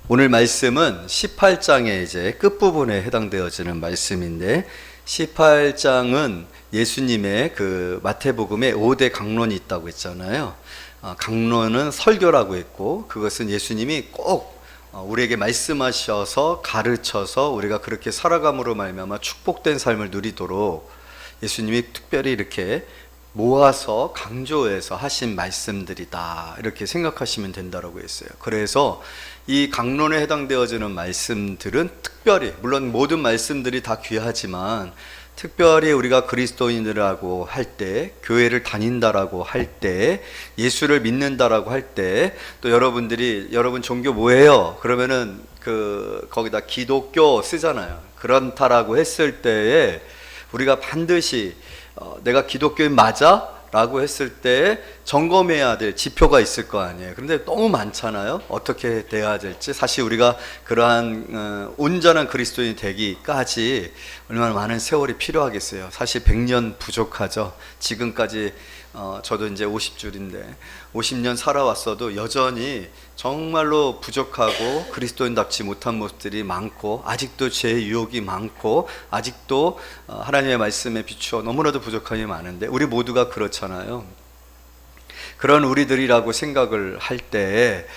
오늘 말씀은 18장의 이제 끝부분에 해당되어지는 말씀인데, 18장은 예수님의 그 마태복음에 5대 강론이 있다고 했잖아요. 강론은 설교라고 했고, 그것은 예수님이 꼭 우리에게 말씀하셔서 가르쳐서 우리가 그렇게 살아감으로 말미암아 축복된 삶을 누리도록 예수님이 특별히 이렇게 모아서 강조해서 하신 말씀들이다, 이렇게 생각하시면 된다고 했어요. 그래서 이 강론에 해당되어지는 말씀들은 특별히, 물론 모든 말씀들이 다 귀하지만 특별히 우리가 그리스도인이라고 할 때, 교회를 다닌다라고 할 때, 예수를 믿는다라고 할 때, 또 여러분들이 여러분 종교 뭐예요? 그러면은 거기다 기독교 쓰잖아요. 그렇다라고 했을 때에 우리가 반드시 내가 기독교인 맞아? 라고 했을 때 점검해야 될 지표가 있을 거 아니에요. 그런데 너무 많잖아요. 어떻게 돼야 될지. 사실 우리가 그러한 온전한 그리스도인이 되기까지 얼마나 많은 세월이 필요하겠어요. 사실 100년 부족하죠. 지금까지 저도 이제 50줄인데 50년 살아왔어도 여전히 정말로 부족하고 그리스도인답지 못한 모습들이 많고, 아직도 죄의 유혹이 많고, 아직도 하나님의 말씀에 비추어 너무나도 부족함이 많은데, 우리 모두가 그렇잖아요. 그런 우리들이라고 생각을 할 때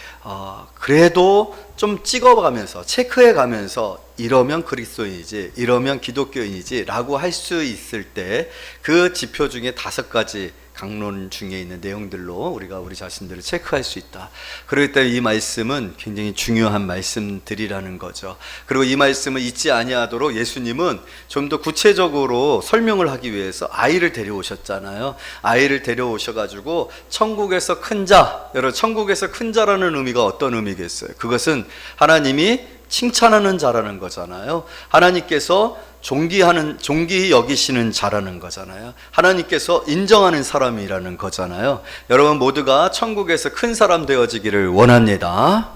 그래도 좀 찍어가면서, 체크해가면서 이러면 그리스도인이지, 이러면 기독교인이지 라고 할 수 있을 때, 그 지표 중에 5가지 강론 중에 있는 내용들로 우리가 우리 자신들을 체크할 수 있다. 그렇기 때문에 이 말씀은 굉장히 중요한 말씀들이라는 거죠. 그리고 이 말씀을 잊지 아니하도록 예수님은 좀 더 구체적으로 설명을 하기 위해서 아이를 데려오셨잖아요. 아이를 데려오셔가지고 천국에서 큰 자, 여러분, 천국에서 큰 자라는 의미가 어떤 의미겠어요? 그것은 하나님이 칭찬하는 자라는 거잖아요. 하나님께서 존귀히 여기시는 자라는 거잖아요. 하나님께서 인정하는 사람이라는 거잖아요. 여러분 모두가 천국에서 큰 사람 되어지기를 원합니다.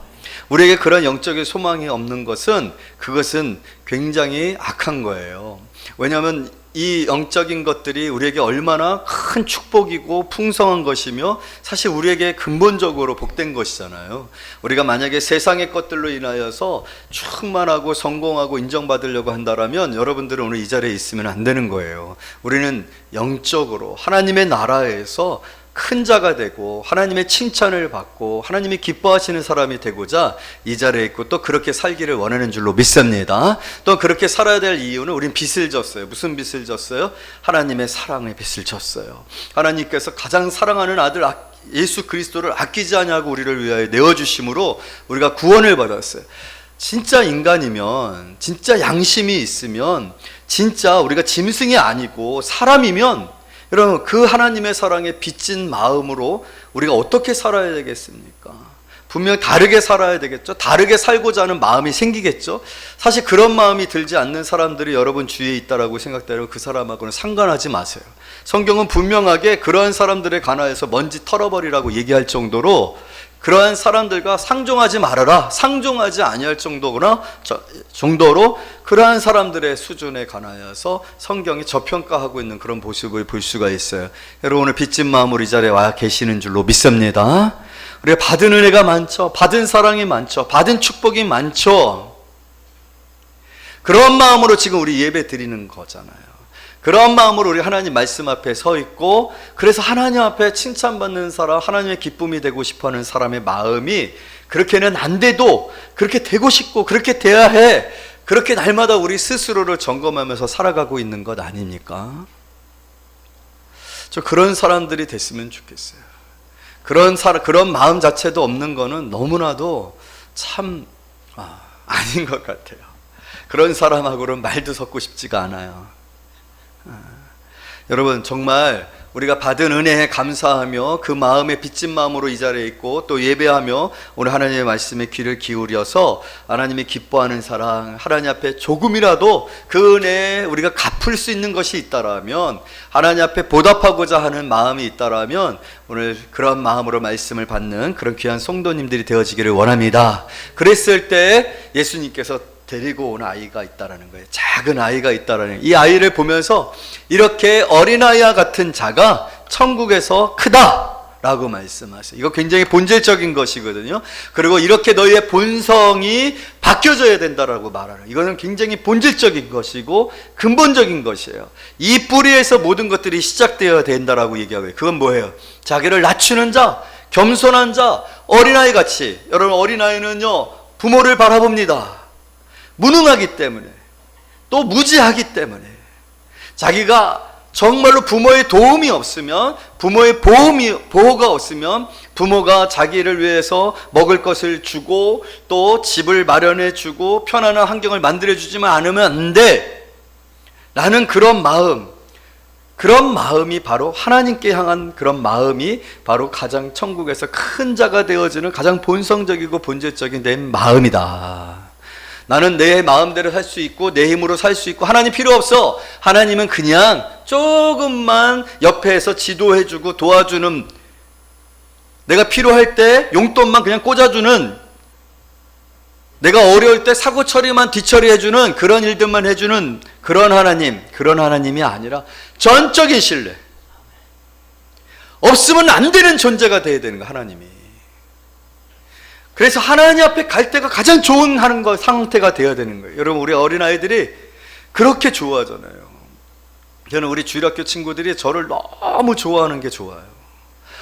우리에게 그런 영적인 소망이 없는 것은, 그것은 굉장히 악한 거예요. 왜냐하면 이 영적인 것들이 우리에게 얼마나 큰 축복이고 풍성한 것이며, 사실 우리에게 근본적으로 복된 것이잖아요. 우리가 만약에 세상의 것들로 인하여서 충만하고 성공하고 인정받으려고 한다면 여러분들은 오늘 이 자리에 있으면 안 되는 거예요. 우리는 영적으로 하나님의 나라에서 큰 자가 되고 하나님의 칭찬을 받고 하나님이 기뻐하시는 사람이 되고자 이 자리에 있고, 또 그렇게 살기를 원하는 줄로 믿습니다. 또 그렇게 살아야 될 이유는, 우린 빚을 졌어요. 무슨 빚을 졌어요? 하나님의 사랑의 빚을 졌어요. 하나님께서 가장 사랑하는 아들 예수 그리스도를 아끼지 아니하고 우리를 위하여 내어주심으로 우리가 구원을 받았어요. 진짜 인간이면, 진짜 양심이 있으면, 진짜 우리가 짐승이 아니고 사람이면, 여러분, 그 하나님의 사랑에 빚진 마음으로 우리가 어떻게 살아야 되겠습니까? 분명 다르게 살아야 되겠죠. 다르게 살고자 하는 마음이 생기겠죠. 사실 그런 마음이 들지 않는 사람들이 여러분 주위에 있다라고 생각되면 그 사람하고는 상관하지 마세요. 성경은 분명하게 그러한 사람들에 관하여서 먼지 털어버리라고 얘기할 정도로, 그러한 사람들과 상종하지 말아라, 상종하지 아니할 정도로 그러한 사람들의 수준에 관하여서 성경이 저평가하고 있는 그런 모습을 볼 수가 있어요. 여러분 오늘 빚진 마음으로 이 자리에 와 계시는 줄로 믿습니다. 우리가 받은 은혜가 많죠. 받은 사랑이 많죠. 받은 축복이 많죠. 그런 마음으로 지금 우리 예배 드리는 거잖아요. 그런 마음으로 우리 하나님 말씀 앞에 서 있고, 그래서 하나님 앞에 칭찬받는 사람, 하나님의 기쁨이 되고 싶어하는 사람의 마음이, 그렇게는 안 돼도 그렇게 되고 싶고 그렇게 돼야 해, 그렇게 날마다 우리 스스로를 점검하면서 살아가고 있는 것 아닙니까? 저 그런 사람들이 됐으면 좋겠어요. 그런 마음 자체도 없는 거는 너무나도 참 아닌 것 같아요. 그런 사람하고는 말도 섞고 싶지가 않아요. 여러분 정말 우리가 받은 은혜에 감사하며 그 마음에 빚진 마음으로 이 자리에 있고, 또 예배하며 오늘 하나님의 말씀에 귀를 기울여서 하나님이 기뻐하는 사랑, 하나님 앞에 조금이라도 그 은혜에 우리가 갚을 수 있는 것이 있다라면, 하나님 앞에 보답하고자 하는 마음이 있다라면, 오늘 그런 마음으로 말씀을 받는 그런 귀한 성도님들이 되어지기를 원합니다. 그랬을 때 예수님께서 데리고 온 아이가 있다라는 거예요. 작은 아이가 있다라는 거예요. 이 아이를 보면서 이렇게 어린아이와 같은 자가 천국에서 크다 라고 말씀하세요. 이거 굉장히 본질적인 것이거든요. 그리고 이렇게 너희의 본성이 바뀌어져야 된다라고 말하는, 이거는 굉장히 본질적인 것이고 근본적인 것이에요. 이 뿌리에서 모든 것들이 시작되어야 된다라고 얘기하고 있어요. 그건 뭐예요? 자기를 낮추는 자, 겸손한 자, 어린아이 같이. 여러분, 어린아이는요 부모를 바라봅니다. 무능하기 때문에, 또 무지하기 때문에. 자기가 정말로 부모의 도움이 없으면, 부모의 보호가 없으면, 부모가 자기를 위해서 먹을 것을 주고 또 집을 마련해 주고 편안한 환경을 만들어 주지만 않으면 안 돼 라는 그런 마음이 바로 하나님께 향한 그런 마음이 바로 가장 천국에서 큰 자가 되어지는 가장 본성적이고 본질적인 내 마음이다. 나는 내 마음대로 살 수 있고 내 힘으로 살 수 있고 하나님 필요 없어. 하나님은 그냥 조금만 옆에서 지도해주고 도와주는, 내가 필요할 때 용돈만 그냥 꽂아주는, 내가 어려울 때 사고 처리만 뒤처리해주는 그런 일들만 해주는 그런 하나님이 아니라 전적인 신뢰, 없으면 안 되는 존재가 되어야 되는 거야, 하나님이. 그래서 하나님 앞에 갈 때가 가장 좋은 상태가 되어야 되는 거예요. 여러분, 우리 어린아이들이 그렇게 좋아하잖아요. 저는 우리 주일학교 친구들이 저를 너무 좋아하는 게 좋아요.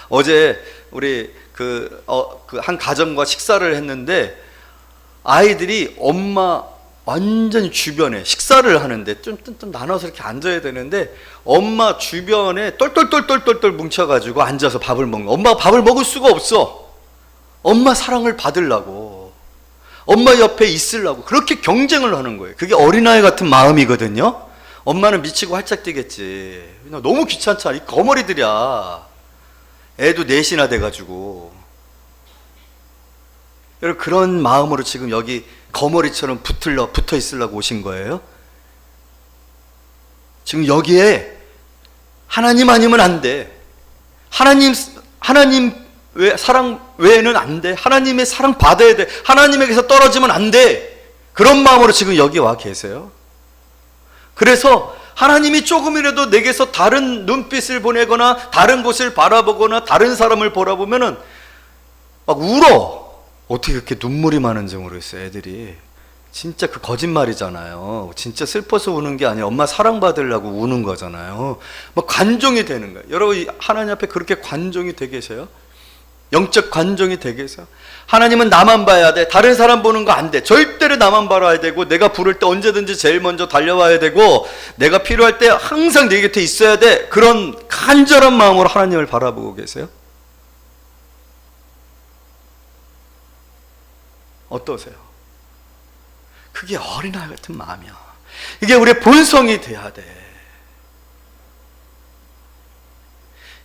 어제 우리 한 가정과 식사를 했는데 아이들이 엄마 완전히 주변에 식사를 하는데 좀 나눠서 이렇게 앉아야 되는데 엄마 주변에 똘똘똘똘똘 뭉쳐가지고 앉아서 밥을 먹는 거야. 엄마가 밥을 먹을 수가 없어. 엄마 사랑을 받으려고, 엄마 옆에 있으려고 그렇게 경쟁을 하는 거예요. 그게 어린아이 같은 마음이거든요. 엄마는 미치고 활짝 뛰겠지. 너무 귀찮잖아. 이 거머리들이야. 애도 넷이나 돼가지고. 여러분, 그런 마음으로 지금 여기 거머리처럼 붙어 있으려고 오신 거예요? 지금 여기에 하나님 아니면 안 돼. 하나님 사랑 외에는 안 돼. 하나님의 사랑 받아야 돼. 하나님에게서 떨어지면 안 돼. 그런 마음으로 지금 여기 와 계세요. 그래서 하나님이 조금이라도 내게서 다른 눈빛을 보내거나 다른 곳을 바라보거나 다른 사람을 바라보면은 막 울어. 어떻게 그렇게 눈물이 많은지 모르겠어요, 애들이. 진짜 그 거짓말이잖아요. 진짜 슬퍼서 우는 게 아니라 엄마 사랑받으려고 우는 거잖아요. 막 관종이 되는 거예요. 여러분, 하나님 앞에 그렇게 관종이 되 계세요? 영적 관종이 되 계세요? 하나님은 나만 봐야 돼. 다른 사람 보는 거 안 돼. 절대로 나만 바라야 되고, 내가 부를 때 언제든지 제일 먼저 달려와야 되고, 내가 필요할 때 항상 내 곁에 있어야 돼. 그런 간절한 마음으로 하나님을 바라보고 계세요? 어떠세요? 그게 어린아이 같은 마음이야. 이게 우리의 본성이 돼야 돼.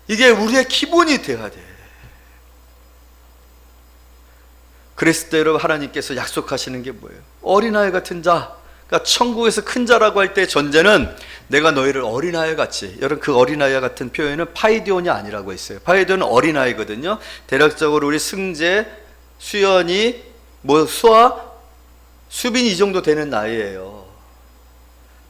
이게 우리의 기본이 돼야 돼. 그랬을 때 여러분, 하나님께서 약속하시는 게 뭐예요? 어린아이 같은 자, 그러니까 천국에서 큰 자라고 할 때 전제는 내가 너희를 어린아이 같이, 여러분 그 어린아이 같은 표현은 파이디온이 아니라고 했어요. 파이디온은 어린아이거든요. 대략적으로 우리 승재, 수연이, 수아, 수빈이 이 정도 되는 나이예요,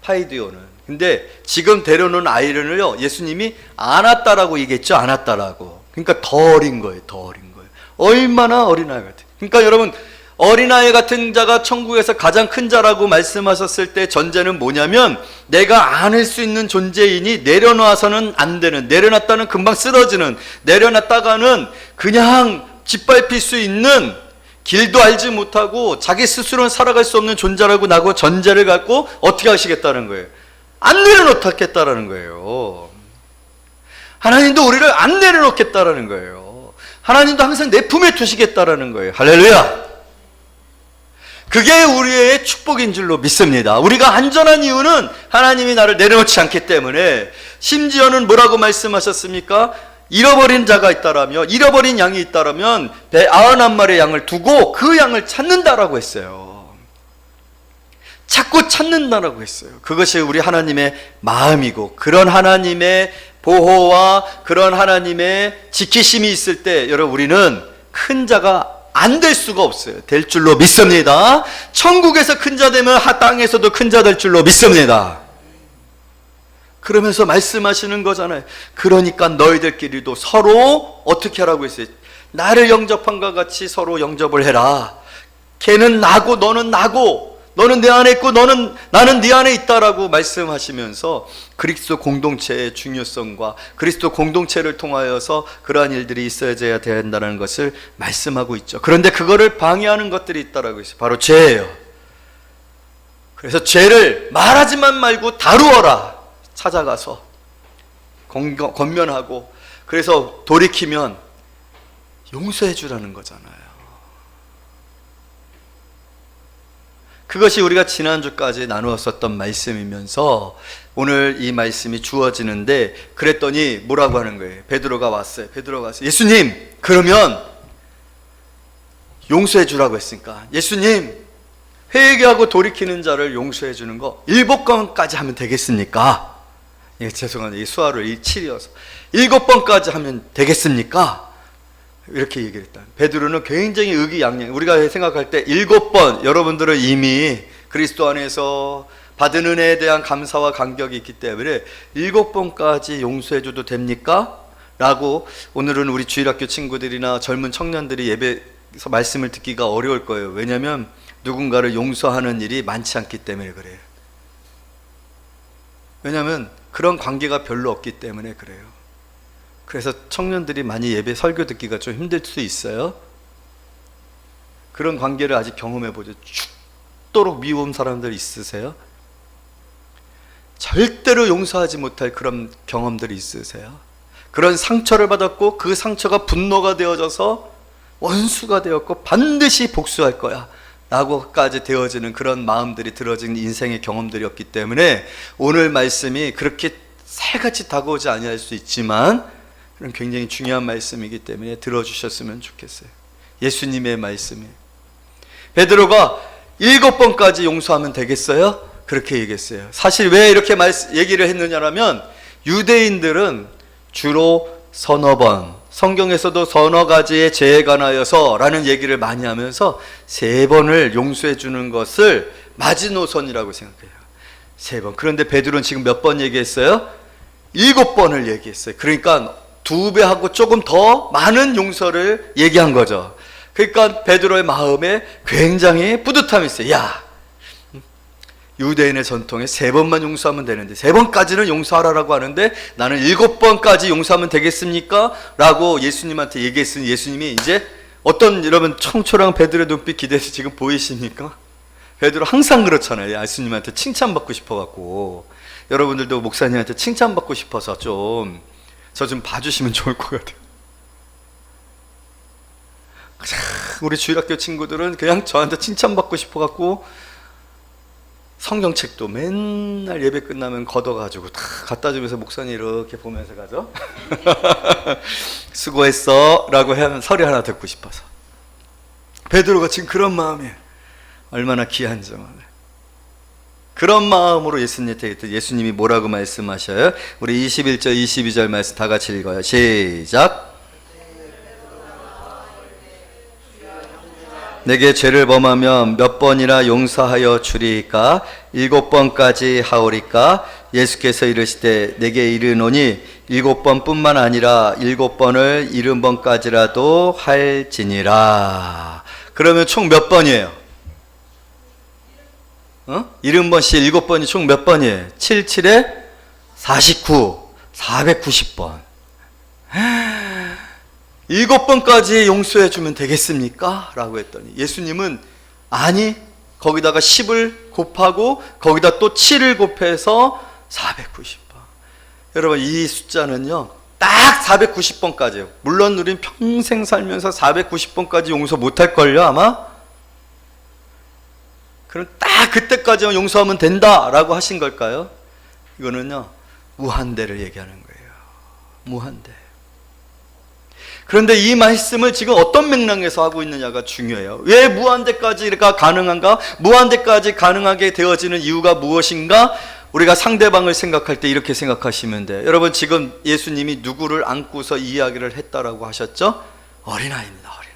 파이디온은. 근데 지금 데려놓은 아이는요, 예수님이 안았다라고 얘기했죠. 안았다라고. 그러니까 더 어린 거예요. 더 어린 거예요. 얼마나 어린아이 같아요. 그러니까 여러분, 어린아이 같은 자가 천국에서 가장 큰 자라고 말씀하셨을 때 전제는 뭐냐면, 내가 안을 수 있는 존재이니 내려놔서는 안 되는, 내려놨다는 금방 쓰러지는, 내려놨다가는 그냥 짓밟힐 수 있는, 길도 알지 못하고 자기 스스로는 살아갈 수 없는 존재라고 나고 전제를 갖고 어떻게 하시겠다는 거예요? 안 내려놓겠다라는 거예요. 하나님도 우리를 안 내려놓겠다라는 거예요. 하나님도 항상 내 품에 두시겠다라는 거예요. 할렐루야. 그게 우리의 축복인 줄로 믿습니다. 우리가 안전한 이유는 하나님이 나를 내려놓지 않기 때문에. 심지어는 뭐라고 말씀하셨습니까? 잃어버린 자가 있다라면, 잃어버린 양이 있다라면 91마리의 양을 두고 그 양을 찾는다라고 했어요. 자꾸 찾는다라고 했어요. 그것이 우리 하나님의 마음이고, 그런 하나님의 보호와 그런 하나님의 지키심이 있을 때 여러분, 우리는 큰 자가 안 될 수가 없어요. 될 줄로 믿습니다. 천국에서 큰 자 되면 땅에서도 큰 자 될 줄로 믿습니다. 그러면서 말씀하시는 거잖아요. 그러니까 너희들끼리도 서로 어떻게 하라고 했어요? 나를 영접한과 같이 서로 영접을 해라. 걔는 나고 너는 나고, 너는 내 안에 있고 나는 네 안에 있다라고 말씀하시면서 그리스도 공동체의 중요성과 그리스도 공동체를 통하여서 그러한 일들이 있어야 된다는 것을 말씀하고 있죠. 그런데 그거를 방해하는 것들이 있다라고 했어요. 바로 죄예요. 그래서 죄를 말하지만 말고 다루어라. 찾아가서 권면하고, 그래서 돌이키면 용서해 주라는 거잖아요. 그것이 우리가 지난주까지 나누었었던 말씀이면서 오늘 이 말씀이 주어지는데, 그랬더니 뭐라고 하는 거예요? 베드로가 왔어요. 베드로가 와서 예수님, 그러면 용서해 주라고 했으니까 예수님, 회개하고 돌이키는 자를 용서해 주는 거 7번까지 하면 되겠습니까? 예, 죄송합니다. 이 수화로 7이어서 7번까지 하면 되겠습니까? 이렇게 얘기를 했다. 베드로는 굉장히 의기양양. 우리가 생각할 때 7번, 여러분들은 이미 그리스도 안에서 받은 은혜에 대한 감사와 감격이 있기 때문에 7번까지 용서해줘도 됩니까? 라고 오늘은 우리 주일학교 친구들이나 젊은 청년들이 예배에서 말씀을 듣기가 어려울 거예요. 왜냐하면 누군가를 용서하는 일이 많지 않기 때문에 그래요. 왜냐하면 그런 관계가 별로 없기 때문에 그래요. 그래서 청년들이 많이 예배 설교 듣기가 좀 힘들 수 있어요. 그런 관계를 아직 경험해보죠. 죽도록 미운 사람들 있으세요? 절대로 용서하지 못할 그런 경험들이 있으세요? 그런 상처를 받았고 그 상처가 분노가 되어져서 원수가 되었고 반드시 복수할 거야 라고까지 되어지는 그런 마음들이 들어진 인생의 경험들이었기 때문에 오늘 말씀이 그렇게 새같이 다가오지 아니할 수 있지만 그런 굉장히 중요한 말씀이기 때문에 들어주셨으면 좋겠어요. 예수님의 말씀이 베드로가 7번까지 용서하면 되겠어요? 그렇게 얘기했어요. 사실 왜 이렇게 얘기를 했느냐라면 유대인들은 주로 서너 번, 성경에서도 서너 가지의 죄에 관하여서 라는 얘기를 많이 하면서 3번을 용서해 주는 것을 마지노선이라고 생각해요. 3번. 그런데 베드로는 지금 몇 번 얘기했어요? 7번을 얘기했어요. 그러니까 2배하고 조금 더 많은 용서를 얘기한 거죠. 그러니까 베드로의 마음에 굉장히 뿌듯함이 있어요. 야, 유대인의 전통에 3번만 용서하면 되는데 3번까지는 용서하라고 하는데 나는 7번까지 용서하면 되겠습니까? 라고 예수님한테 얘기했으니 예수님이 이제 어떤, 여러분 청초랑 베드로의 눈빛 기대해서 지금 보이십니까? 베드로 항상 그렇잖아요. 예수님한테 칭찬받고 싶어갖고. 여러분들도 목사님한테 칭찬받고 싶어서 저 좀 봐주시면 좋을 것 같아요. 우리 주일학교 친구들은 그냥 저한테 칭찬받고 싶어갖고 성경책도 맨날 예배 끝나면 걷어가지고 다 갖다 주면서 목사님 이렇게 보면서 가죠. 수고했어 라고 하면 소리 하나 듣고 싶어서. 베드로가 지금 그런 마음이 얼마나 귀한지. 그런 마음으로 예수님이 뭐라고 말씀하셔요? 우리 21절 22절 말씀 다 같이 읽어요. 시작. 내게 죄를 범하면 몇 번이나 용서하여 주리이까? 7번까지 하오리까? 예수께서 이르시되 내게 이르노니 7번뿐만 아니라 7번을 70번까지라도 할지니라. 그러면 총 몇 번이에요? 70번씩 7번이 총 몇 번이에요? 7, 7에 49, 490번. 7번까지 용서해 주면 되겠습니까? 라고 했더니 예수님은 아니, 거기다가 10을 곱하고 거기다 또 7을 곱해서 490번. 여러분 이 숫자는요 딱 490번까지예요. 물론 우린 평생 살면서 490번까지 용서 못할걸요 아마? 그럼 딱 그때까지만 용서하면 된다라고 하신 걸까요? 이거는요 무한대를 얘기하는 거예요. 무한대. 그런데 이 말씀을 지금 어떤 맥락에서 하고 있느냐가 중요해요. 왜 무한대까지가 가능한가? 무한대까지 가능하게 되어지는 이유가 무엇인가? 우리가 상대방을 생각할 때 이렇게 생각하시면 돼요. 여러분 지금 예수님이 누구를 안고서 이야기를 했다라고 하셨죠? 어린아이입니다. 어린아이.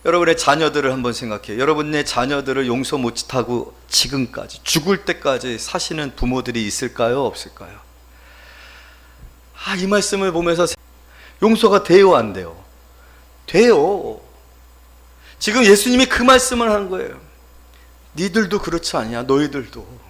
여러분의 자녀들을 한번 생각해요. 여러분의 자녀들을 용서 못하고 지금까지 죽을 때까지 사시는 부모들이 있을까요? 없을까요? 이 말씀을 보면서 용서가 돼요, 안 돼요? 돼요. 지금 예수님이 그 말씀을 하는 거예요. 니들도 그렇지 않냐? 너희들도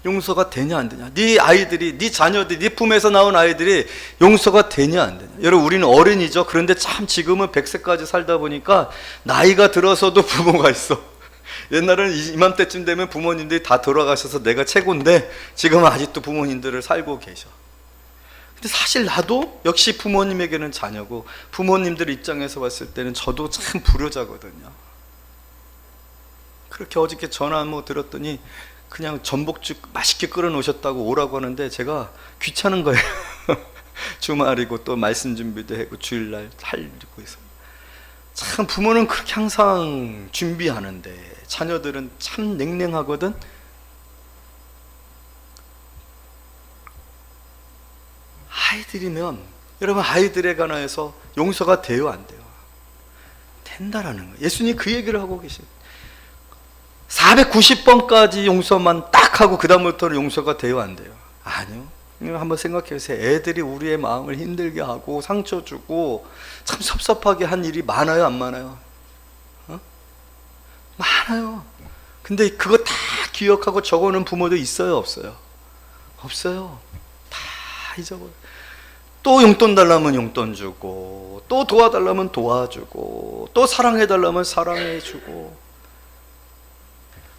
용서가 되냐 안 되냐? 네 아이들이, 네 자녀들이, 네 품에서 나온 아이들이 용서가 되냐 안 되냐? 여러분, 우리는 어른이죠. 그런데 참 지금은 100세까지 살다 보니까 나이가 들어서도 부모가 있어. 옛날에는 이맘때쯤 되면 부모님들이 다 돌아가셔서 내가 최고인데 지금은 아직도 부모님들을 살고 계셔. 근데 사실 나도 역시 부모님에게는 자녀고, 부모님들 입장에서 봤을 때는 저도 참 불효자거든요. 그렇게 어저께 전화 한번 들었더니 그냥 전복죽 맛있게 끓여 놓으셨다고 오라고 하는데 제가 귀찮은 거예요. 주말이고 또 말씀 준비도 하고 주일날 하려고 해서. 참 부모는 그렇게 항상 준비하는데 자녀들은 참 냉랭하거든. 아이들이면, 여러분, 아이들에 관해서 용서가 돼요 안 돼요? 된다라는 거예요. 예수님 그 얘기를 하고 계세요. 490번까지 용서만 딱 하고 그 다음부터는 용서가 돼요 안 돼요? 아니요. 한번 생각해 보세요. 애들이 우리의 마음을 힘들게 하고 상처 주고 참 섭섭하게 한 일이 많아요 안 많아요? 많아요. 근데 그거 다 기억하고 적어놓은 부모도 있어요 없어요? 없어요. 다 잊어버려. 또 용돈 달라면 용돈 주고, 또 도와달라면 도와주고, 또 사랑해달라면 사랑해주고.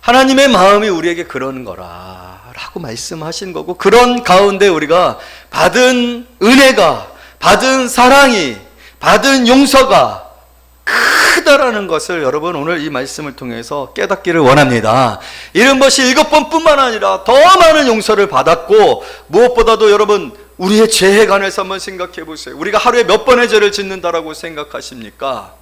하나님의 마음이 우리에게 그런 거라라고 말씀하신 거고, 그런 가운데 우리가 받은 은혜가, 받은 사랑이, 받은 용서가 크다라는 것을 여러분 오늘 이 말씀을 통해서 깨닫기를 원합니다. 이런 것이 7번뿐만 아니라 더 많은 용서를 받았고, 무엇보다도 여러분 우리의 죄에 관해서 한번 생각해 보세요. 우리가 하루에 몇 번의 죄를 짓는다라고 생각하십니까?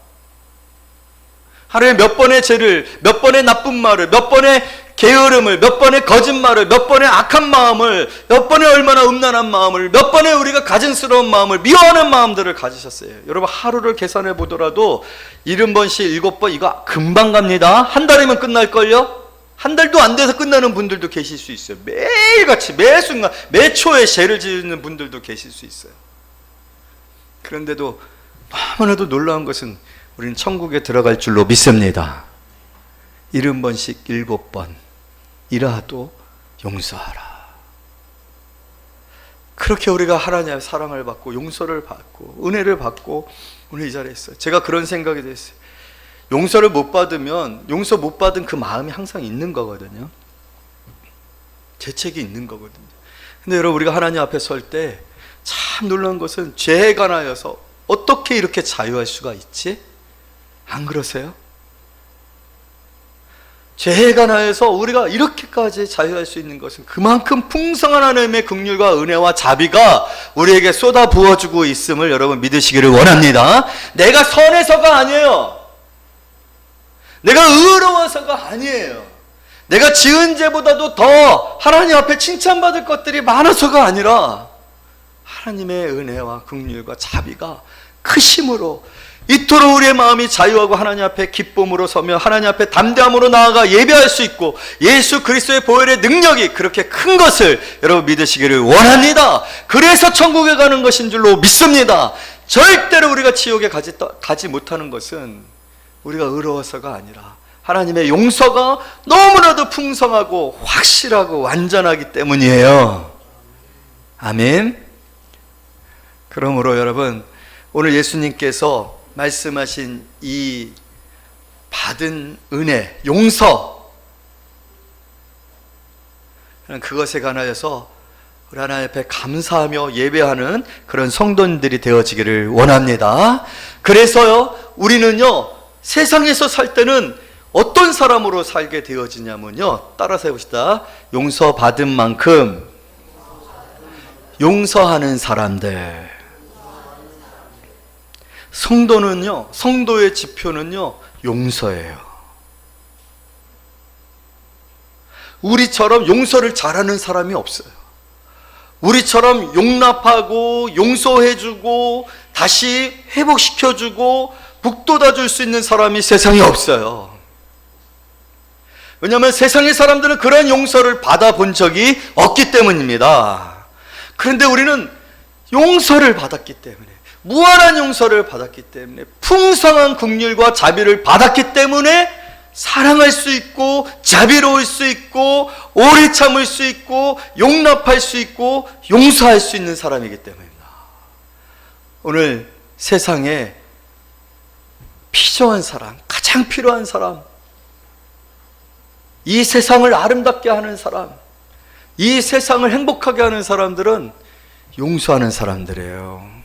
하루에 몇 번의 죄를, 몇 번의 나쁜 말을, 몇 번의 게으름을, 몇 번의 거짓말을, 몇 번의 악한 마음을, 몇 번의 얼마나 음란한 마음을, 몇 번의 우리가 가증스러운 마음을, 미워하는 마음들을 가지셨어요. 여러분, 하루를 계산해 보더라도 70번씩 7번, 이거 금방 갑니다. 한 달이면 끝날걸요? 한 달도 안 돼서 끝나는 분들도 계실 수 있어요. 매일같이, 매 순간, 매 초에 죄를 짓는 분들도 계실 수 있어요. 그런데도 너무나도 놀라운 것은 우리는 천국에 들어갈 줄로 믿습니다. 70번씩 7번 이라도 용서하라. 그렇게 우리가 하나님의 사랑을 받고 용서를 받고 은혜를 받고 오늘 이 자리에 있어요. 제가 그런 생각이 됐어요. 용서를 못 받으면 용서 못 받은 그 마음이 항상 있는 거거든요. 죄책이 있는 거거든요. 근데 여러분, 우리가 하나님 앞에 설 때 참 놀라운 것은 죄에 관하여서 어떻게 이렇게 자유할 수가 있지? 안 그러세요? 죄에 관하여서 우리가 이렇게까지 자유할 수 있는 것은 그만큼 풍성한 하나님의 긍휼과 은혜와 자비가 우리에게 쏟아 부어주고 있음을 여러분 믿으시기를 원합니다. 내가 선해서가 아니에요. 내가 의로워서가 아니에요. 내가 지은 죄보다도 더 하나님 앞에 칭찬받을 것들이 많아서가 아니라 하나님의 은혜와 긍휼과 자비가 크심으로 이토록 우리의 마음이 자유하고 하나님 앞에 기쁨으로 서며 하나님 앞에 담대함으로 나아가 예배할 수 있고 예수 그리스도의 보혈의 능력이 그렇게 큰 것을 여러분 믿으시기를 원합니다. 그래서 천국에 가는 것인 줄로 믿습니다. 절대로 우리가 지옥에 가지 못하는 것은 우리가 의로워서가 아니라 하나님의 용서가 너무나도 풍성하고 확실하고 완전하기 때문이에요. 아멘. 그러므로 여러분, 오늘 예수님께서 말씀하신 이 받은 은혜, 용서, 그것에 관하여서 우리 하나님 앞에 감사하며 예배하는 그런 성도님들이 되어지기를 원합니다. 그래서요, 우리는요, 세상에서 살 때는 어떤 사람으로 살게 되어지냐면요, 따라서 해봅시다. 용서받은 만큼 용서하는 사람들. 성도는요, 성도의 지표는요, 용서예요. 우리처럼 용서를 잘하는 사람이 없어요. 우리처럼 용납하고 용서해주고 다시 회복시켜주고 북돋아 줄 수 있는 사람이 세상에 없어요. 왜냐하면 세상의 사람들은 그런 용서를 받아본 적이 없기 때문입니다. 그런데 우리는 용서를 받았기 때문에, 무한한 용서를 받았기 때문에, 풍성한 긍휼과 자비를 받았기 때문에 사랑할 수 있고, 자비로울 수 있고, 오래 참을 수 있고, 용납할 수 있고, 용서할 수 있는 사람이기 때문입니다. 오늘 세상에 필요한 사람, 가장 필요한 사람, 이 세상을 아름답게 하는 사람, 이 세상을 행복하게 하는 사람들은 용서하는 사람들이에요.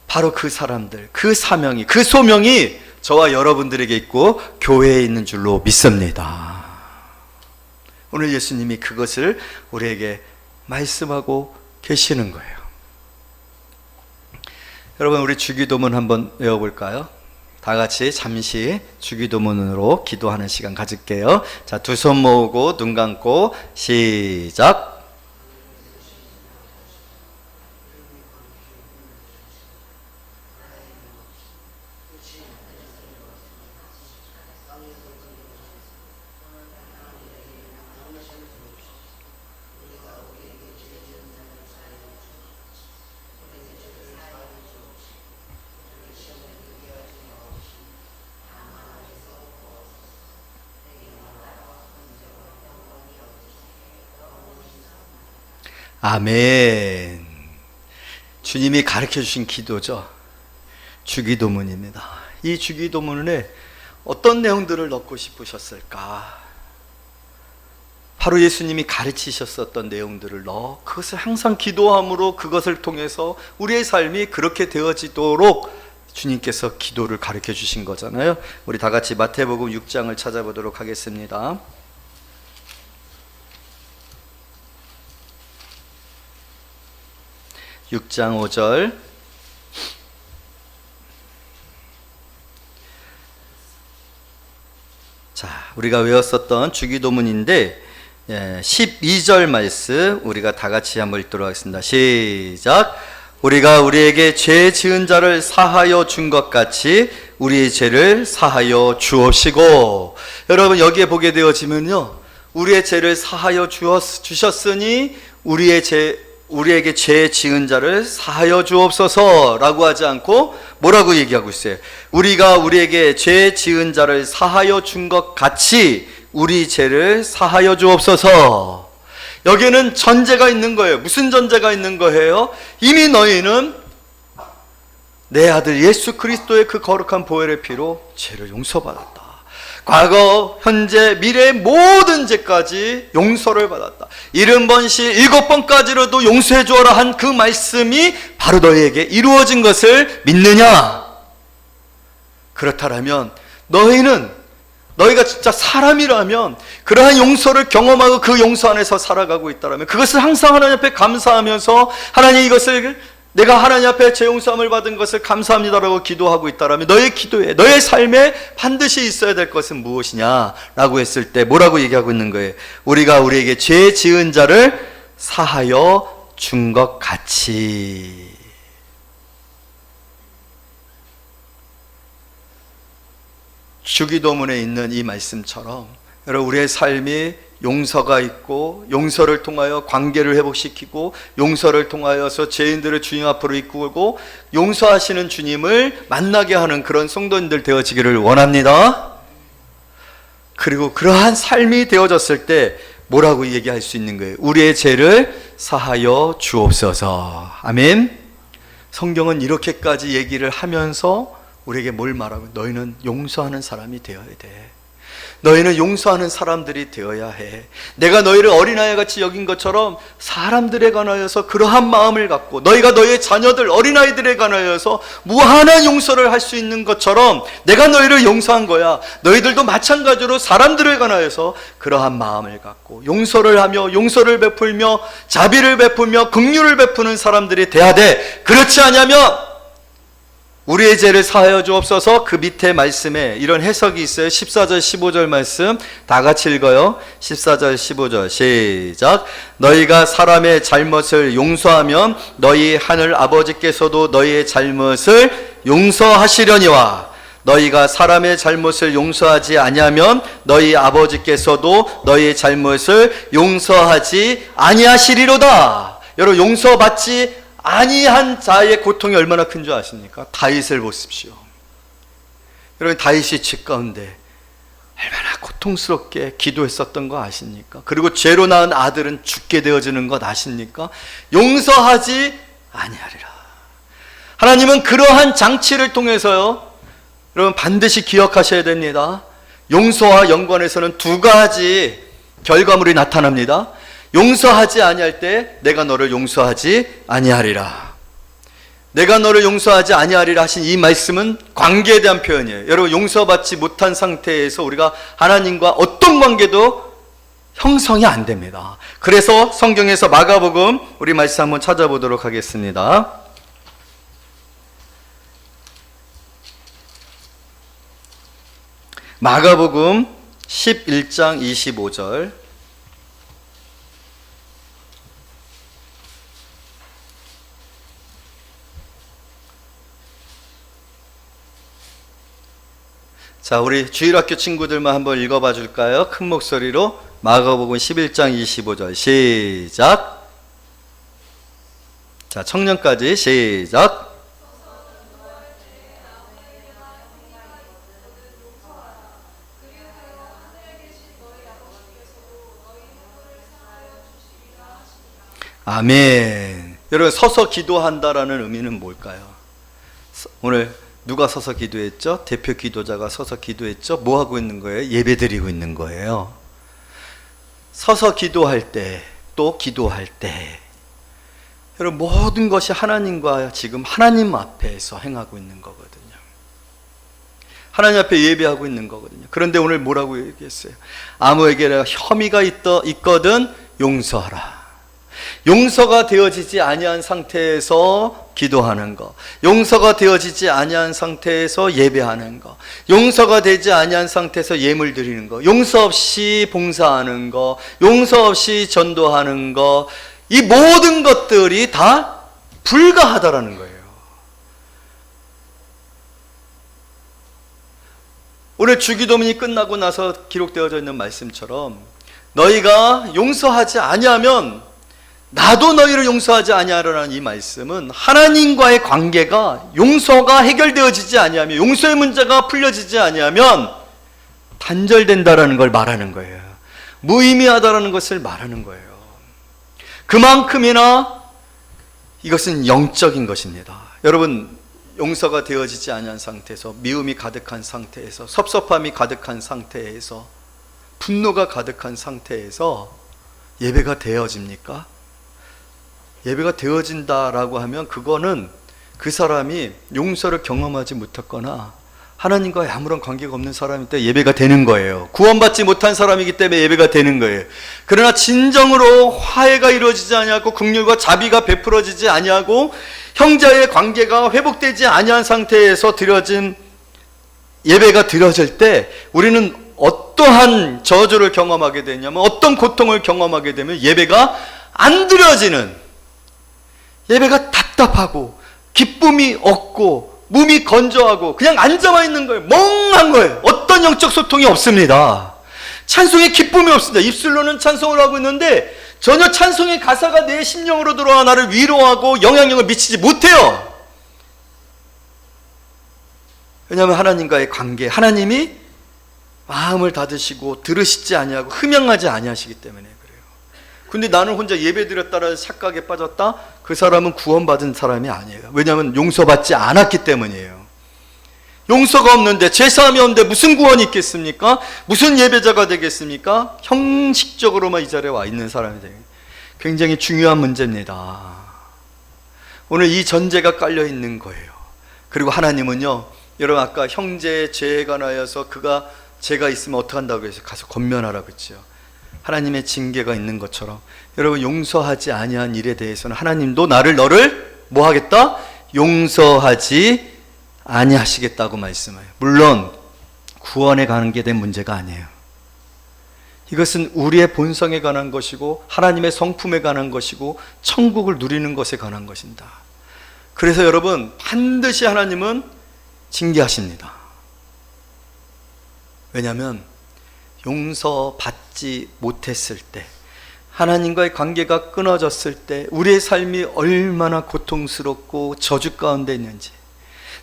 바로 그 사람들, 그 사명이, 그 소명이 저와 여러분들에게 있고 교회에 있는 줄로 믿습니다. 오늘 예수님이 그것을 우리에게 말씀하고 계시는 거예요. 여러분, 우리 주기도문 한번 외워볼까요? 다 같이 잠시 주기도문으로 기도하는 시간 가질게요. 자, 두 손 모으고 눈 감고 시작. 아멘. 주님이 가르쳐 주신 기도죠. 주기도문입니다. 이 주기도문에 어떤 내용들을 넣고 싶으셨을까? 바로 예수님이 가르치셨었던 내용들을 넣어 그것을 항상 기도함으로 그것을 통해서 우리의 삶이 그렇게 되어지도록 주님께서 기도를 가르쳐 주신 거잖아요. 우리 다 같이 마태복음 6장을 찾아보도록 하겠습니다. 6장 5절. 자, 우리가 외웠었던 주기도문인데 12절 말씀 우리가 다 같이 한번 읽도록 하겠습니다. 시작. 우리가 우리에게 죄 지은 자를 사하여 준 것 같이 우리의 죄를 사하여 주옵시고. 여러분, 여기에 보게 되어지면요, 우리의 죄를 사하여 주셨으니 우리에게 죄 지은 자를 사하여 주옵소서 라고 하지 않고 뭐라고 얘기하고 있어요? 우리가 우리에게 죄 지은 자를 사하여 준 것 같이 우리 죄를 사하여 주옵소서. 여기에는 전제가 있는 거예요. 무슨 전제가 있는 거예요? 이미 너희는 내 아들 예수 그리스도의 그 거룩한 보혈의 피로 죄를 용서받았다. 과거, 현재, 미래의 모든 죄까지 용서를 받았다. 70번씩 7번까지로도 용서해 주어라 한 그 말씀이 바로 너희에게 이루어진 것을 믿느냐? 그렇다면 너희가 진짜 사람이라면 그러한 용서를 경험하고 그 용서 안에서 살아가고 있다면 그것을 항상 하나님 앞에 감사하면서 하나님 이것을 내가 하나님 앞에 죄 용서함을 받은 것을 감사합니다라고 기도하고 있다면 너의 기도에, 너의 삶에 반드시 있어야 될 것은 무엇이냐라고 했을 때 뭐라고 얘기하고 있는 거예요? 우리가 우리에게 죄 지은 자를 사하여 준 것 같이. 주기도문에 있는 이 말씀처럼 여러분, 우리의 삶이 용서가 있고 용서를 통하여 관계를 회복시키고 용서를 통하여서 죄인들을 주님 앞으로 이끌고 용서하시는 주님을 만나게 하는 그런 성도님들 되어지기를 원합니다. 그리고 그러한 삶이 되어졌을 때 뭐라고 얘기할 수 있는 거예요? 우리의 죄를 사하여 주옵소서. 아멘. 성경은 이렇게까지 얘기를 하면서 우리에게 뭘 말하고, 너희는 용서하는 사람이 되어야 돼. 너희는 용서하는 사람들이 되어야 해. 내가 너희를 어린아이같이 여긴 것처럼 사람들에 관하여서 그러한 마음을 갖고, 너희가 너희의 자녀들, 어린아이들에 관하여서 무한한 용서를 할 수 있는 것처럼 내가 너희를 용서한 거야. 너희들도 마찬가지로 사람들에 관하여서 그러한 마음을 갖고 용서를 하며 용서를 베풀며 자비를 베풀며 긍휼을 베푸는 사람들이 돼야 돼. 그렇지 않으면 우리의 죄를 사하여 주옵소서. 그 밑에 말씀에 이런 해석이 있어요. 14절 15절 말씀 다 같이 읽어요. 14절 15절 시작. 너희가 사람의 잘못을 용서하면 너희 하늘 아버지께서도 너희의 잘못을 용서하시려니와 너희가 사람의 잘못을 용서하지 아니하면 너희 아버지께서도 너희의 잘못을 용서하지 아니하시리로다. 여러분, 용서받지 아니한 자의 고통이 얼마나 큰 줄 아십니까? 다윗을 보십시오. 여러분, 다윗이 집 가운데 얼마나 고통스럽게 기도했었던 거 아십니까? 그리고 죄로 낳은 아들은 죽게 되어지는 것 아십니까? 용서하지 아니하리라. 하나님은 그러한 장치를 통해서요, 여러분 반드시 기억하셔야 됩니다. 용서와 연관해서는 두 가지 결과물이 나타납니다. 용서하지 아니할 때 내가 너를 용서하지 아니하리라. 내가 너를 용서하지 아니하리라 하신 이 말씀은 관계에 대한 표현이에요. 여러분, 용서받지 못한 상태에서 우리가 하나님과 어떤 관계도 형성이 안 됩니다. 그래서 성경에서 마가복음 우리 말씀 한번 찾아보도록 하겠습니다. 마가복음 11장 25절. 자, 우리 주일학교 친구들만 한번 읽어봐 줄까요? 큰 목소리로 마가복음 11장 25절 시작. 자, 청년까지 시작. 아멘. 여러분, 서서 기도한다라는 의미는 뭘까요? 오늘 누가 서서 기도했죠? 대표 기도자가 서서 기도했죠? 뭐 하고 있는 거예요? 예배 드리고 있는 거예요. 서서 기도할 때, 또 기도할 때, 여러분, 모든 것이 하나님과 지금 하나님 앞에서 행하고 있는 거거든요. 하나님 앞에 예배하고 있는 거거든요. 그런데 오늘 뭐라고 얘기했어요? 아무에게나 혐의가 있거든 용서하라. 용서가 되어지지 아니한 상태에서 기도하는 것, 용서가 되어지지 아니한 상태에서 예배하는 것, 용서가 되지 아니한 상태에서 예물 드리는 것, 용서 없이 봉사하는 것, 용서 없이 전도하는 것, 이 모든 것들이 다 불가하다라는 거예요. 오늘 주기도문이 끝나고 나서 기록되어져 있는 말씀처럼 너희가 용서하지 아니하면 나도 너희를 용서하지 아니하리라는 이 말씀은 하나님과의 관계가 용서가 해결되어지지 아니하면, 용서의 문제가 풀려지지 아니하면 단절된다라는 걸 말하는 거예요. 무의미하다라는 것을 말하는 거예요. 그만큼이나 이것은 영적인 것입니다. 여러분, 용서가 되어지지 아니한 상태에서, 미움이 가득한 상태에서, 섭섭함이 가득한 상태에서, 분노가 가득한 상태에서 예배가 되어집니까? 예배가 되어진다라고 하면 그거는 그 사람이 용서를 경험하지 못했거나 하나님과의 아무런 관계가 없는 사람일 때 예배가 되는 거예요. 구원받지 못한 사람이기 때문에 예배가 되는 거예요. 그러나 진정으로 화해가 이루어지지 아니하고 긍휼과 자비가 베풀어지지 아니하고 형제의 관계가 회복되지 아니한 상태에서 드려진 예배가 드려질 때 우리는 어떠한 저주를 경험하게 되냐면, 어떤 고통을 경험하게 되면 예배가 안 드려지는, 예배가 답답하고 기쁨이 없고 몸이 건조하고 그냥 앉아만 있는 거예요. 멍한 거예요. 어떤 영적 소통이 없습니다. 찬송에 기쁨이 없습니다. 입술로는 찬송을 하고 있는데 전혀 찬송의 가사가 내 심령으로 들어와 나를 위로하고 영향력을 미치지 못해요. 왜냐하면 하나님과의 관계, 하나님이 마음을 닫으시고 들으시지 아니하고 흠양하지 아니하시기 때문에 그래요. 근데 나는 혼자 예배드렸다라는 착각에 빠졌다? 그 사람은 구원받은 사람이 아니에요. 왜냐하면 용서받지 않았기 때문이에요. 용서가 없는데, 죄사함이 없는데 무슨 구원이 있겠습니까? 무슨 예배자가 되겠습니까? 형식적으로만 이 자리에 와 있는 사람이 되요. 굉장히 중요한 문제입니다. 오늘 이 전제가 깔려 있는 거예요. 그리고 하나님은요, 여러분 아까 형제의 죄에 관하여서 그가 죄가 있으면 어떡한다고 해서 가서 권면하라고 했죠. 하나님의 징계가 있는 것처럼 여러분, 용서하지 아니한 일에 대해서는 하나님도 너를 뭐 하겠다? 용서하지 아니하시겠다고 말씀해요. 물론 구원에 관계된 문제가 아니에요. 이것은 우리의 본성에 관한 것이고 하나님의 성품에 관한 것이고 천국을 누리는 것에 관한 것입니다. 그래서 여러분, 반드시 하나님은 징계하십니다. 왜냐하면 용서받지 못했을 때, 하나님과의 관계가 끊어졌을 때 우리의 삶이 얼마나 고통스럽고 저주 가운데 있는지,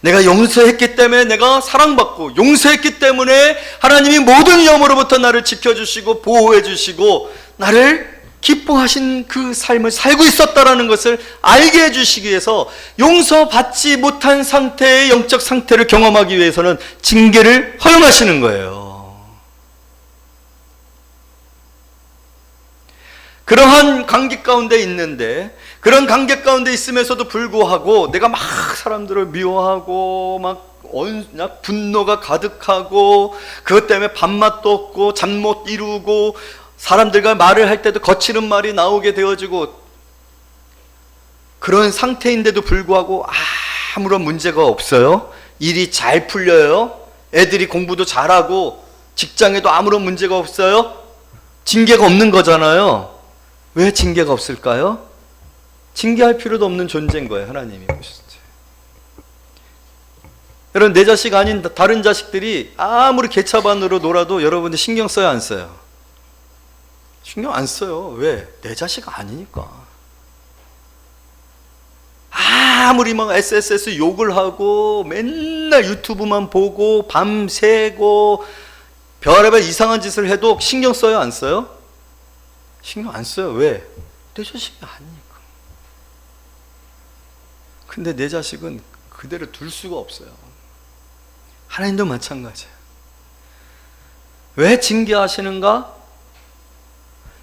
내가 용서했기 때문에 내가 사랑받고, 용서했기 때문에 하나님이 모든 위험으로부터 나를 지켜주시고 보호해 주시고 나를 기뻐하신 그 삶을 살고 있었다라는 것을 알게 해주시기 위해서, 용서받지 못한 상태의 영적 상태를 경험하기 위해서는 징계를 허용하시는 거예요. 그러한 관계 가운데 있는데, 그런 관계 가운데 있으면서도 불구하고 내가 막 사람들을 미워하고 막 분노가 가득하고 그것 때문에 밥맛도 없고 잠 못 이루고 사람들과 말을 할 때도 거칠은 말이 나오게 되어지고, 그런 상태인데도 불구하고 아무런 문제가 없어요. 일이 잘 풀려요. 애들이 공부도 잘하고 직장에도 아무런 문제가 없어요. 징계가 없는 거잖아요. 왜 징계가 없을까요? 징계할 필요도 없는 존재인 거예요. 하나님이 보셨죠. 여러분, 내 자식 아닌 다른 자식들이 아무리 개차반으로 놀아도 여러분들 신경 써요, 안 써요? 신경 안 써요. 왜? 내 자식 아니니까. 아무리 막 SSS 욕을 하고 맨날 유튜브만 보고 밤새고 별의별 이상한 짓을 해도 신경 써요, 안 써요? 신경 안 써요. 왜? 내 자식이 아니니까. 근데 내 자식은 그대로 둘 수가 없어요. 하나님도 마찬가지예요. 왜 징계하시는가?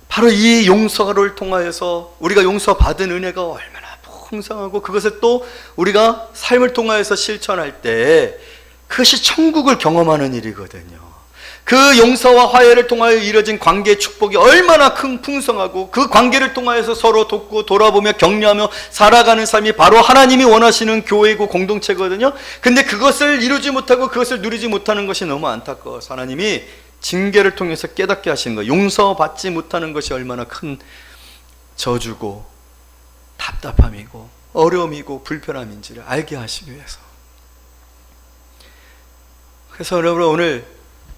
바로 이 용서를 통하여서 우리가 용서받은 은혜가 얼마나 풍성하고, 그것을 또 우리가 삶을 통하여서 실천할 때 그것이 천국을 경험하는 일이거든요. 그 용서와 화해를 통하여 이루어진 관계의 축복이 얼마나 큰 풍성하고, 그 관계를 통하여서 서로 돕고 돌아보며 격려하며 살아가는 삶이 바로 하나님이 원하시는 교회이고 공동체거든요. 근데 그것을 이루지 못하고 그것을 누리지 못하는 것이 너무 안타까워서 하나님이 징계를 통해서 깨닫게 하시는 거예요. 용서받지 못하는 것이 얼마나 큰 저주고 답답함이고 어려움이고 불편함인지를 알게 하시기 위해서. 그래서 여러분, 오늘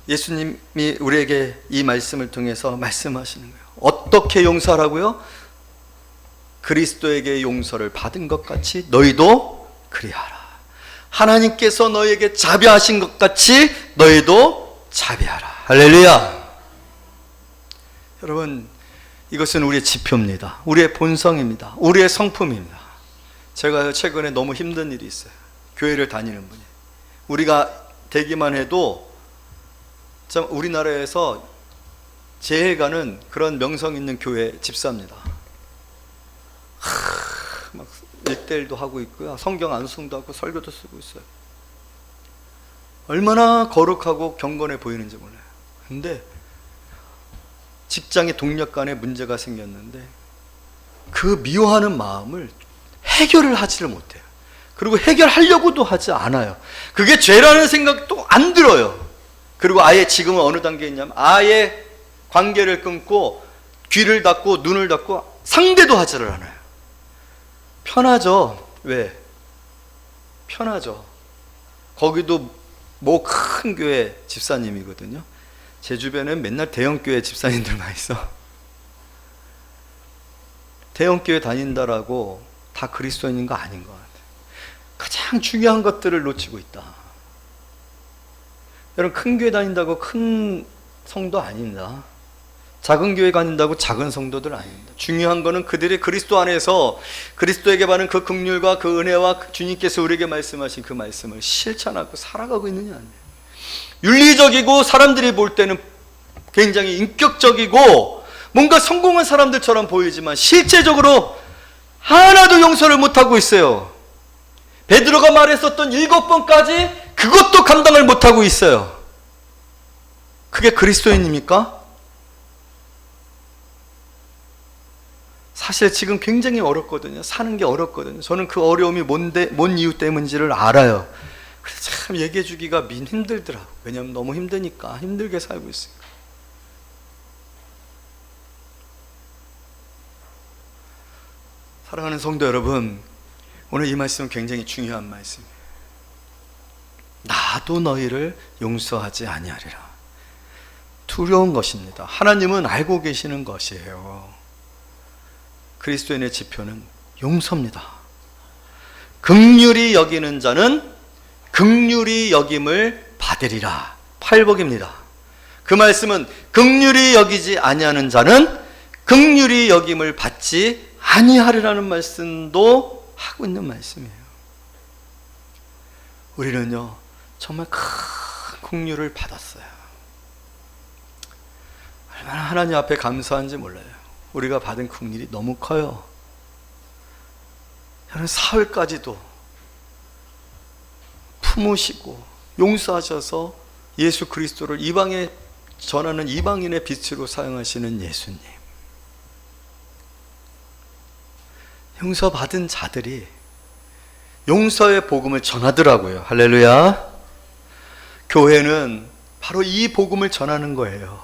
예수님이 우리에게 이 말씀을 통해서 말씀하시는 거예요. 어떻게 용서하라고요? 그리스도에게 용서를 받은 것 같이 너희도 그리하라. 하나님께서 너희에게 자비하신 것 같이 너희도 자비하라. 할렐루야. 여러분, 이것은 우리의 지표입니다. 우리의 본성입니다. 우리의 성품입니다. 제가 최근에 너무 힘든 일이 있어요. 교회를 다니는 분이, 우리가 되기만 해도 참 우리나라에서 제일 가는 그런 명성 있는 교회 집사입니다. 막 1대1도 하고 있고요, 성경 안송도 하고 설교도 쓰고 있어요. 얼마나 거룩하고 경건해 보이는지 몰라요. 근데 직장의 동력 간에 문제가 생겼는데 그 미워하는 마음을 해결을 하지를 못해요. 그리고 해결하려고도 하지 않아요. 그게 죄라는 생각도 안 들어요. 그리고 아예 지금은 어느 단계에 있냐면 아예 관계를 끊고 귀를 닫고 눈을 닫고 상대도 하지를 않아요. 편하죠. 왜? 편하죠. 거기도 뭐 큰 교회 집사님이거든요. 제 주변엔 맨날 대형교회 집사님들만 있어. 대형교회 다닌다라고 다 그리스도인인 거 아닌 것 같아요. 가장 중요한 것들을 놓치고 있다. 여러분, 큰 교회 다닌다고 큰 성도 아닙니다. 작은 교회 다닌다고 작은 성도들 아닙니다. 중요한 것은 그들이 그리스도 안에서 그리스도에게 받은 그 긍휼과 그 은혜와 주님께서 우리에게 말씀하신 그 말씀을 실천하고 살아가고 있느냐. 윤리적이고 사람들이 볼 때는 굉장히 인격적이고 뭔가 성공한 사람들처럼 보이지만 실제적으로 하나도 용서를 못하고 있어요. 베드로가 말했었던 7번까지 그것도 감당을 못하고 있어요. 그게 그리스도인입니까? 사실 지금 굉장히 어렵거든요. 사는 게 어렵거든요. 저는 그 어려움이 뭔 이유 때문인지를 알아요. 그래서 참 얘기해 주기가 힘들더라고. 왜냐하면 너무 힘드니까, 힘들게 살고 있으니까. 사랑하는 성도 여러분, 오늘 이 말씀은 굉장히 중요한 말씀이에요. 나도 너희를 용서하지 아니하리라. 두려운 것입니다. 하나님은 알고 계시는 것이에요. 그리스도인의 지표는 용서입니다. 긍휼히 여기는 자는 긍휼히 여김을 받으리라. 팔복입니다. 그 말씀은 긍휼히 여기지 아니하는 자는 긍휼히 여김을 받지 아니하리라는 말씀도 하고 있는 말씀이에요. 우리는요 정말 큰 긍휼을 받았어요. 얼마나 하나님 앞에 감사한지 몰라요. 우리가 받은 긍휼이 너무 커요. 여러분, 사흘까지도 품으시고 용서하셔서 예수 그리스도를 이방에 전하는 이방인의 빛으로 사용하시는 예수님. 용서받은 자들이 용서의 복음을 전하더라고요. 할렐루야. 교회는 바로 이 복음을 전하는 거예요.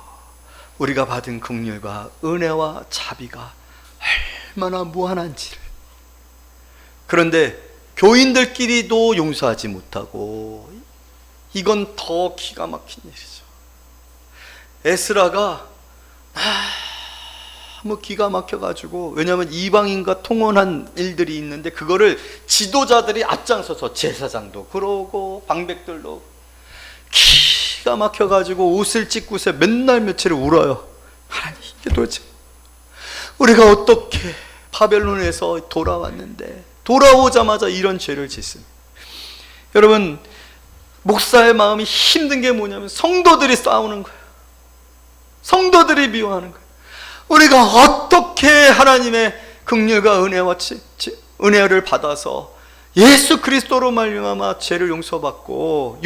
우리가 받은 긍휼과 은혜와 자비가 얼마나 무한한지를. 그런데 교인들끼리도 용서하지 못하고, 이건 더 기가 막힌 일이죠. 에스라가 너무 기가 막혀가지고, 왜냐하면 이방인과 통혼한 일들이 있는데 그거를 지도자들이 앞장서서, 제사장도 그러고 방백들도 기가 막혀가지고 옷을 찢고서 맨날 며칠을 울어요. 하나님, 이게 도대체 우리가 어떻게 바벨론에서 돌아왔는데 돌아오자마자 이런 죄를 짓습니다. 여러분, 목사의 마음이 힘든 게 뭐냐면 성도들이 싸우는 거예요. 성도들이 미워하는 거예요. 우리가 어떻게 하나님의 긍휼과 은혜를 받아서 예수 그리스도로 말미암아 죄를 용서받고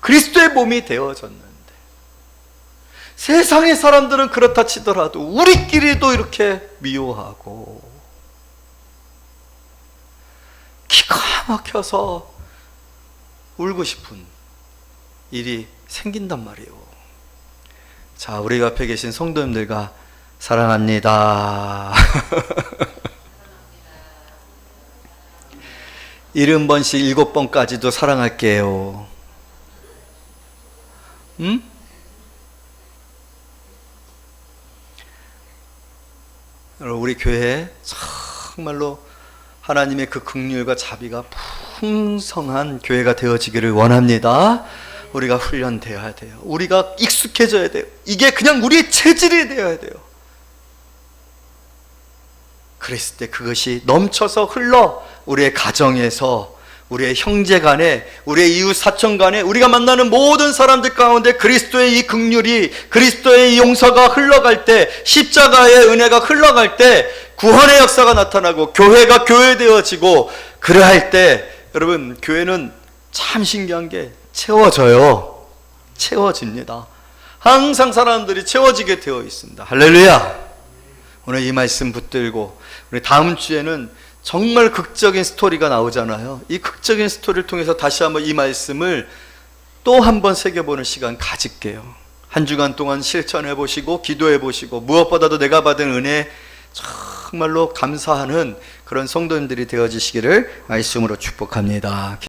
그리스도의 몸이 되어졌는데, 세상의 사람들은 그렇다 치더라도 우리끼리도 이렇게 미워하고 기가 막혀서 울고 싶은 일이 생긴단 말이에요. 자, 우리 앞에 계신 성도님들과 사랑합니다. 70번씩 7번까지도 사랑할게요. 우리 교회 정말로 하나님의 그 긍휼과 자비가 풍성한 교회가 되어지기를 원합니다. 우리가 훈련되어야 돼요. 우리가 익숙해져야 돼요. 이게 그냥 우리의 체질이 되어야 돼요. 그랬을 때 그것이 넘쳐서 흘러 우리의 가정에서, 우리의 형제 간에, 우리의 이웃 사촌 간에, 우리가 만나는 모든 사람들 가운데 그리스도의 이 긍휼이, 그리스도의 이 용서가 흘러갈 때, 십자가의 은혜가 흘러갈 때 구원의 역사가 나타나고 교회가 교회되어지고, 그러할 때 여러분, 교회는 참 신기한 게 채워져요. 채워집니다. 항상 사람들이 채워지게 되어 있습니다. 할렐루야. 오늘 이 말씀 붙들고 우리 다음 주에는 정말 극적인 스토리가 나오잖아요. 이 극적인 스토리를 통해서 다시 한번 이 말씀을 또 한번 새겨보는 시간 가질게요. 한 주간 동안 실천해 보시고 기도해 보시고, 무엇보다도 내가 받은 은혜 정말로 감사하는 그런 성도님들이 되어지시기를 말씀으로 축복합니다.